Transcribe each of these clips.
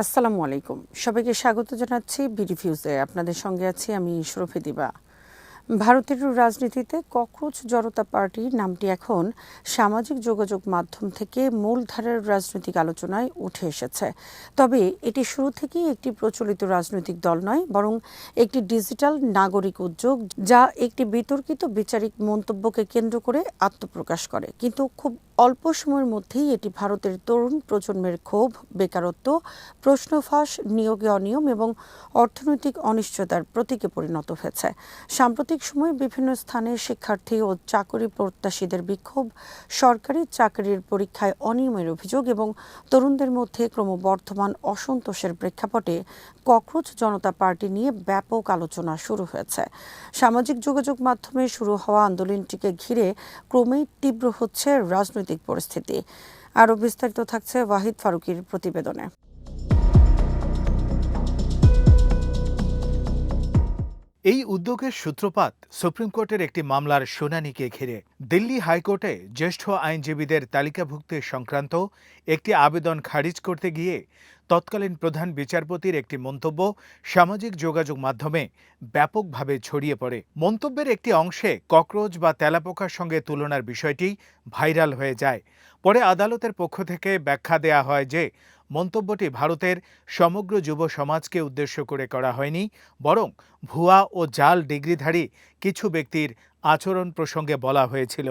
আসসালামু আলাইকুম। সবাইকে স্বাগত জানাচ্ছি বিডিভিউজে। আপনাদের সঙ্গে আছি আমি শরফি দিবা। ভারতের রাজনীতিতে ককরোচ জনতা পার্টি নামটি এখন সামাজিক যোগাযোগ মাধ্যম থেকে মূলধারার রাজনৈতিক আলোচনায় উঠে এসেছে। তবে এটি শুরু থেকেই একটি প্রচলিত রাজনৈতিক দল নয়, বরং একটি ডিজিটাল নাগরিক উদ্যোগ যা একটি বিতর্কিত বিচারিক মন্তব্যকে কেন্দ্র করে আত্মপ্রকাশ করে। কিন্তু খুব অল্প সময়ের মধ্যেই এটি ভারতের তরুণ প্রজন্মের ক্ষোভ, বেকারত্ব, প্রশ্ন ফাঁস, নিয়োগে অনিয়ম এবং অর্থনৈতিক অনিশ্চয়তার প্রতীকে পরিণত হয়েছে। সাম্প্রতিক সময়ে বিভিন্ন স্থানে শিক্ষার্থী ও চাকরি প্রত্যাশীদের বিক্ষোভ, সরকারি চাকরির পরীক্ষায় অনিয়মের অভিযোগ এবং তরুণদের মধ্যে ক্রমবর্ধমান অসন্তোষের প্রেক্ষাপটে ককরোচ জনতা পার্টি নিয়ে ব্যাপক আলোচনা শুরু হয়েছে। সামাজিক যোগাযোগ মাধ্যমে শুরু হওয়া আন্দোলনটিকে ঘিরে ক্রমেই তীব্র হচ্ছে রাজনৈতিক পরিস্থিতি। আরও বিস্তারিত থাকছে ওয়াহিদ ফারুকীর প্রতিবেদনে। এই উদ্যোগের সূত্রপাত সুপ্রিম কোর্টের একটি মামলার শুনানিকে ঘিরে। দিল্লি হাইকোর্টে জ্যেষ্ঠ আইনজীবীদের তালিকাভুক্তি সংক্রান্ত একটি আবেদন খারিজ করতে গিয়ে তৎকালীন প্রধান বিচারপতির একটি মন্তব্য সামাজিক যোগাযোগ মাধ্যমে ব্যাপকভাবে ছড়িয়ে পড়ে। মন্তব্যের একটি অংশে ককরোচ বা তেলাপোকার সঙ্গে তুলনার বিষয়টি ভাইরাল হয়ে যায়। পরে আদালতের পক্ষ থেকে ব্যাখ্যা দেয়া হয় যে মন্তব্যটি ভারতের সমগ্র যুব সমাজকে উদ্দেশ্য করে করা হয়নি, বরং ভুয়া ও জাল ডিগ্রিধারী কিছু ব্যক্তির আচরণ প্রসঙ্গে বলা হয়েছিল।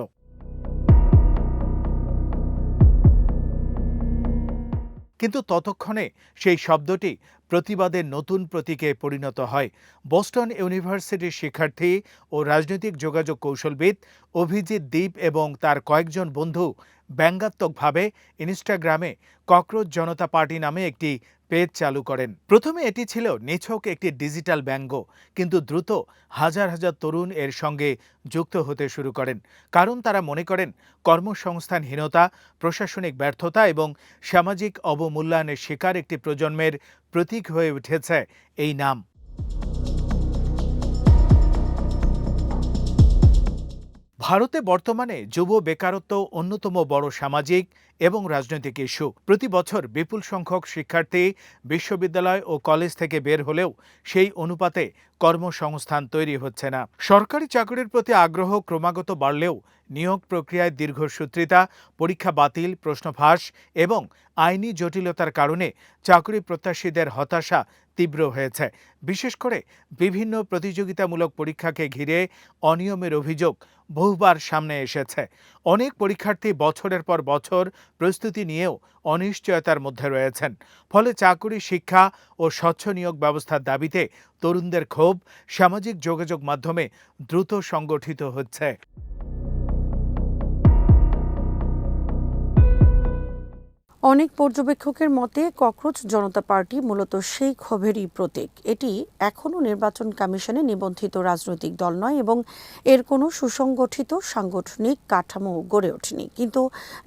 কিন্তু ততক্ষণে সেই শব্দটি প্রতিবাদের নতুন প্রতীকে পরিণত হয়। বোস্টন ইউনিভার্সিটির শিক্ষার্থী ও রাজনৈতিক যোগাযোগ কৌশলবিদ অভিজিৎ দীপ এবং তার কয়েকজন বন্ধু ব্যঙ্গাত্মকভাবে ইনস্টাগ্রামে ককরোচ জনতা পার্টি নামে একটি পেজ চালু করেন। প্রথমে এটি ছিল নিছক একটি ডিজিটাল ব্যঙ্গ, কিন্তু দ্রুত হাজার হাজার তরুণ এর সঙ্গে যুক্ত হতে শুরু করেন, কারণ তারা মনে করেন কর্মসংস্থানহীনতা, প্রশাসনিক ব্যর্থতা এবং সামাজিক অবমূল্যায়নের শিকার একটি প্রজন্মের প্রতীক হয়ে উঠেছে এই নাম। ভারতে বর্তমানে যুব বেকারত্ব অন্যতম বড় সামাজিক এবং রাজনৈতিক ইস্যু। প্রতি বছর বিপুল সংখ্যক শিক্ষার্থী বিশ্ববিদ্যালয় ও কলেজ থেকে বের হলেও সেই অনুপাতে কর্মসংস্থান তৈরি হচ্ছে না। সরকারি চাকরির প্রতি আগ্রহ ক্রমাগত বাড়লেও নিয়োগ প্রক্রিয়ায় দীর্ঘসূত্রিতা, পরীক্ষা বাতিল, প্রশ্ন ফাঁস এবং আইনি জটিলতার কারণে চাকরি প্রত্যাশীদের হতাশা তীব্র হয়েছে। বিশেষ করে বিভিন্ন প্রতিযোগিতামূলক পরীক্ষাকে ঘিরে অনিয়মের অভিযোগ বহুবার সামনে এসেছে। অনেক পরীক্ষার্থী বছরের পর বছর প্রস্তুতি নিয়েও অনিশ্চয়তার মধ্যে রয়েছেন। ফলে চাকরি, শিক্ষা ও স্বচ্ছ নিয়োগ ব্যবস্থার দাবিতে তরুণদের ক্ষোভ সামাজিক যোগাযোগ মাধ্যমে দ্রুত সংগঠিত হচ্ছে। অনেক পর্যবেক্ষকের মতে ককরোচ জনতা পার্টি মূলত সেই ক্ষোভেরই প্রতীক। এটি এখনও নির্বাচন কমিশনে নিবন্ধিত রাজনৈতিক দল নয় এবং এর কোনো সুসংগঠিত সাংগঠনিক কাঠামো গড়ে ওঠেনি। কিন্তু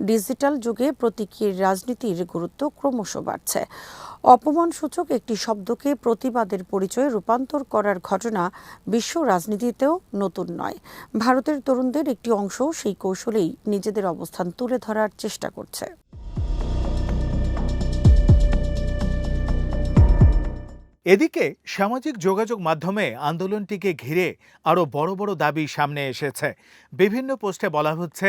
ডিজিটাল যুগে প্রতীকীর রাজনীতির গুরুত্ব ক্রমশ বাড়ছে। অপমানসূচক একটি শব্দকে প্রতিবাদের পরিচয়ে রূপান্তর করার ঘটনা বিশ্ব রাজনীতিতেও নতুন নয়। ভারতের তরুণদের একটি অংশ সেই কৌশলেই নিজেদের অবস্থান তুলে ধরার চেষ্টা করছে। এদিকে সামাজিক যোগাযোগ মাধ্যমে আন্দোলনটিকে ঘিরে আরও বড় বড় দাবি সামনে এসেছে। বিভিন্ন পোস্টে বলা হচ্ছে,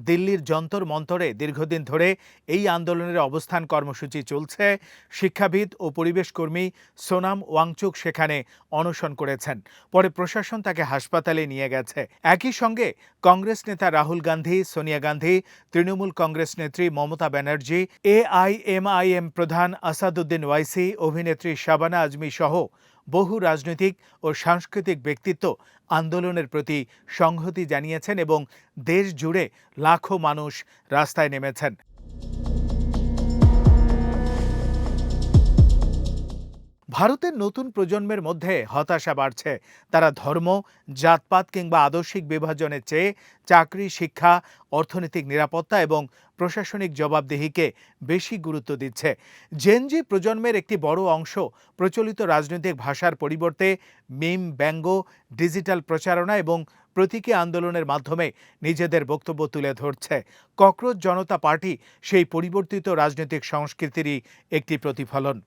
দিল্লির যন্তর মন্তরে দীর্ঘদিন ধরে এই আন্দোলনের অবস্থান কর্মসূচি চলছে। শিক্ষাবিদ ও পরিবেশ কর্মী সোনাম ওয়াংচুক সেখানে অনশন করেছেন, পরে প্রশাসন তাকে হাসপাতালে নিয়ে গেছে। একই সঙ্গে কংগ্রেস নেতা রাহুল গান্ধী, সোনিয়া গান্ধী, তৃণমূল কংগ্রেস নেত্রী মমতা ব্যানার্জি, এআইএমআইএম প্রধান আসাদুদ্দিন ওয়াইসি, অভিনেত্রী শাবানা আজমি সহ বহু রাজনৈতিক ও সাংস্কৃতিক ব্যক্তিত্ব আন্দোলনের প্রতি সংহতি জানিয়েছেন এবং দেশ জুড়ে লাখো মানুষ রাস্তায় নেমেছেন। ভারতের নতুন প্রজন্মের মধ্যে হতাশা বাড়ছে। তারা ধর্ম, জাতপাত কিংবা আদর্শিক বিভাজনের চেয়ে চাকরি, শিক্ষা, অর্থনৈতিক নিরাপত্তা এবং প্রশাসনিক জবাবদিহিকে বেশি গুরুত্ব দিচ্ছে। জেনজি প্রজন্মের একটি বড় অংশ প্রচলিত রাজনৈতিক ভাষার পরিবর্তে মিম, ব্যঙ্গ, ডিজিটাল প্রচারণা এবং প্রতীকী আন্দোলনের মাধ্যমে নিজেদের বক্তব্য তুলে ধরছে। ককরোচ জনতা পার্টি সেই পরিবর্তিত রাজনৈতিক সংস্কৃতিরই একটি প্রতিফলন।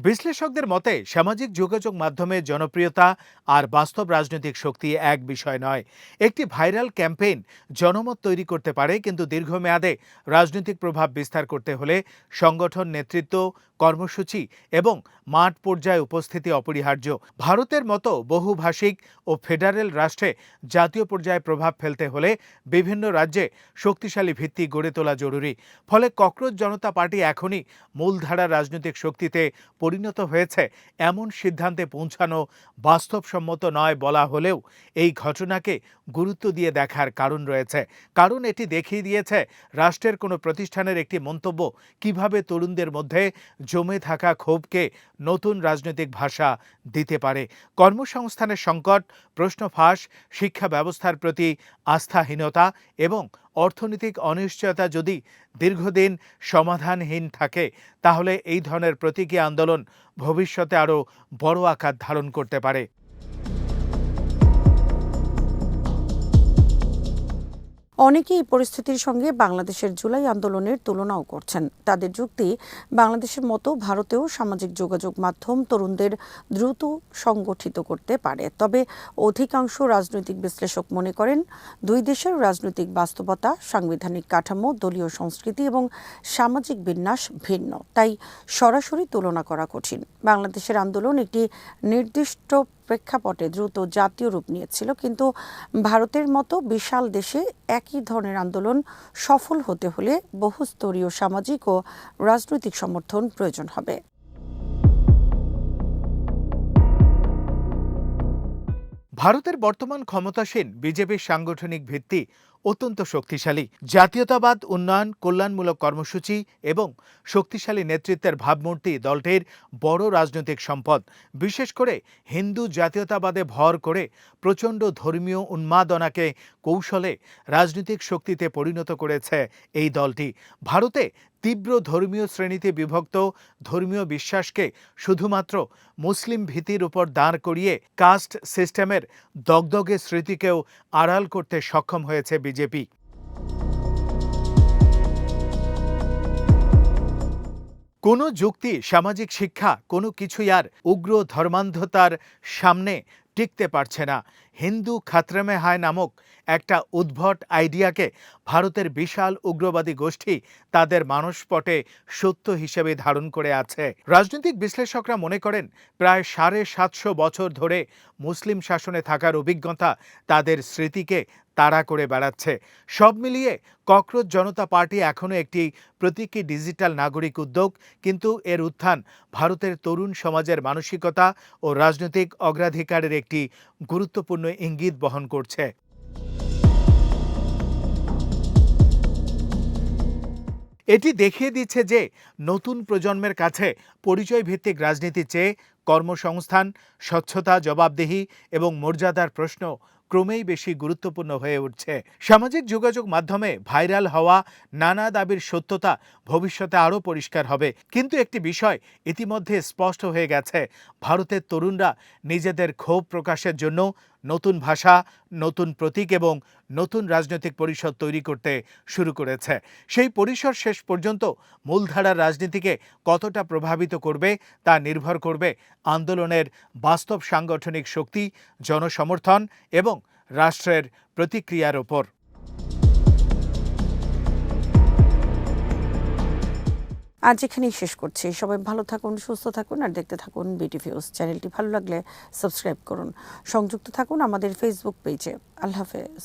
বিশ্লেষকদের মতে সামাজিক যোগাযোগ মাধ্যমে জনপ্রিয়তা আর বাস্তব রাজনৈতিক শক্তি এক বিষয় নয়। একটি ভাইরাল ক্যাম্পেইন জনমত তৈরি করতে পারে, কিন্তু দীর্ঘমেয়াদে রাজনৈতিক প্রভাব বিস্তার করতে হলে সংগঠন, নেতৃত্ব, কর্মসূচি এবং মাঠ পর্যায়ে উপস্থিতি অপরিহার্য। ভারতের মতো বহুভাষিক ও ফেডারেল রাষ্ট্রে জাতীয় পর্যায়ে প্রভাব ফেলতে হলে বিভিন্ন রাজ্যে শক্তিশালী ভিত্তি গড়ে তোলা জরুরি। ফলে ককরোচ জনতা পার্টি এখনই মূলধারা রাজনৈতিক শক্তিতে পরিণত হয়েছে এমন সিদ্ধান্তে পৌঁছানো বাস্তবসম্মত নয় বলা হলেও এই ঘটনাকে গুরুত্ব দিয়ে দেখার কারণ রয়েছে। কারণ এটি দেখিয়ে দিয়েছে রাষ্ট্রের কোনো প্রতিষ্ঠানের একটি মন্তব্য কিভাবে তরুণদের মধ্যে জমে থাকা ক্ষোভকে নতুন রাজনৈতিক ভাষা দিতে পারে। কর্মসংস্থানের সংকট, প্রশ্ন ফাঁস, শিক্ষা ব্যবস্থার প্রতি আস্থাহীনতা এবং অর্থনৈতিক অনিশ্চয়তা যদি দীর্ঘদিন সমাধানহীন থাকে, তাহলে এই ধরনের প্রতীকী আন্দোলন ভবিষ্যতে আরও বড় আকার ধারণ করতে পারে। অনেকেই এই পরিস্থিতির সঙ্গে বাংলাদেশের জুলাই আন্দোলনের তুলনাও করছেন। তাদের যুক্তি, বাংলাদেশের মতো ভারতেও সামাজিক যোগাযোগ মাধ্যম তরুণদের দ্রুত সংগঠিত করতে পারে। তবে অধিকাংশ রাজনৈতিক বিশ্লেষক মনে করেন দুই দেশের রাজনৈতিক বাস্তবতা, সাংবিধানিক কাঠামো, দলীয় সংস্কৃতি এবং সামাজিক বিন্যাস ভিন্ন, তাই সরাসরি তুলনা করা কঠিন। বাংলাদেশের আন্দোলন একটি নির্দিষ্ট প্রেক্ষাপটে দ্রুত জাতীয় রূপ নিয়েছিল, কিন্তু ভারতের মতো বিশাল দেশে একই ধরনের আন্দোলন সফল হতে হলে বহুস্তরীয় সামাজিক ও রাজনৈতিক সমর্থন প্রয়োজন হবে। ভারতের বর্তমান ক্ষমতাসীন বিজেপির সাংগঠনিক ভিত্তি অত্যন্ত শক্তিশালী। জাতীয়তাবাদ, উন্নয়ন, কল্যাণমূলক কর্মসূচি এবং শক্তিশালী নেতৃত্বের ভাবমূর্তি দলটির বড় রাজনৈতিক সম্পদ। বিশেষ করে হিন্দু জাতীয়তাবাদে ভর করে প্রচণ্ড ধর্মীয় উন্মাদনাকে কৌশলে রাজনৈতিক শক্তিতে পরিণত করেছে এই দলটি। ভারতে তীব্র ধর্মীয় শ্রেণীতে বিভক্ত ধর্মীয় বিশ্বাসকে শুধুমাত্র মুসলিম ভীতির উপর দাঁড় করিয়ে কাস্ট সিস্টেমের দগদগে স্মৃতিকেও আড়াল করতে সক্ষম হয়েছে বিজেপি। কোনো যুক্তি, সামাজিক শিক্ষা, কোনো কিছুই আর উগ্র ধর্মান্ধতার সামনে টিকতে পারছে না। হিন্দু খাতরে মে হায় নামক একটা উদ্ভট আইডিয়াকে ভারতের বিশাল উগ্রবাদী গোষ্ঠী তাদের মানসপটে সত্য হিসেবে ধারণ করে আছে। রাজনৈতিক বিশ্লেষকরা মনে করেন প্রায় 750 বছর ধরে মুসলিম শাসনে থাকার অভিজ্ঞতা তাদের স্মৃতিকে তাড়া করে বেড়াচ্ছে। সব মিলিয়ে ককরোচ জনতা পার্টি এখনও একটি প্রতীকী ডিজিটাল নাগরিক উদ্যোগ, কিন্তু এর উত্থান ভারতের তরুণ সমাজের মানসিকতা ও রাজনৈতিক অগ্রাধিকারের একটি গুরুত্বপূর্ণ ইঙ্গিত বহন করছে। এটি দেখিয়ে দিচ্ছে যে নতুন প্রজন্মের কাছে পরিচয়ভিত্তিক রাজনীতি চেয়ে কর্মসংস্থান, স্বচ্ছতা, জবাবদিহি এবং মর্যাদার প্রশ্ন ক্রমেই বেশি গুরুত্বপূর্ণ হয়ে উঠছে। সামাজিক যোগাযোগ মাধ্যমে ভাইরাল হওয়া নানা দাবির সত্যতা ভবিষ্যতে আরও পরিষ্কার হবে। কিন্তু একটি বিষয় ইতিমধ্যে স্পষ্ট হয়ে গেছে, ভারতের তরুণরা নিজেদের ক্ষোভ প্রকাশের জন্য নতুন ভাষা, নতুন প্রতীক এবং নতুন রাজনৈতিক পরিসর তৈরি করতে শুরু করেছে। সেই পরিসর শেষ পর্যন্ত মূলধারার রাজনীতিকে কতটা প্রভাবিত করবে তা নির্ভর করবে আন্দোলনের বাস্তব সাংগঠনিক শক্তি, জনসমর্থন এবং রাষ্ট্রের প্রতিক্রিয়ার ওপর। আজ এখানেই শেষ করছি। সবাই ভালো থাকুন, সুস্থ থাকুন আর দেখতে থাকুন বিটিভি নিউজ। চ্যানেলটি ভালো লাগলে সাবস্ক্রাইব করুন। সংযুক্ত থাকুন আমাদের ফেসবুক পেজে। আল্লাহ হাফেজ।